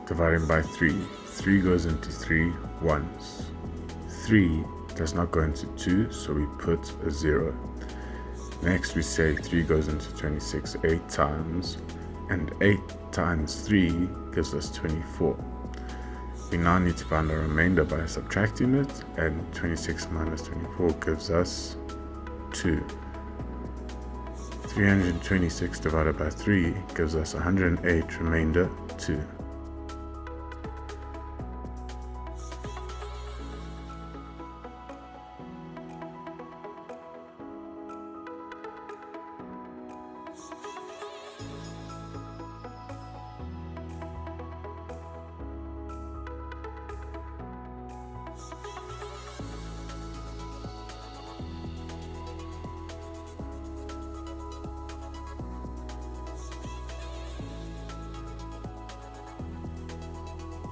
dividing by 3. 3 goes into 3 once. 3 does not go into 2, so we put a 0. Next we say 3 goes into 26 8 times, and 8 times 3 gives us 24. We now need to find our remainder by subtracting it, and 26 minus 24 gives us 2. 326 divided by 3 gives us 108, remainder 2.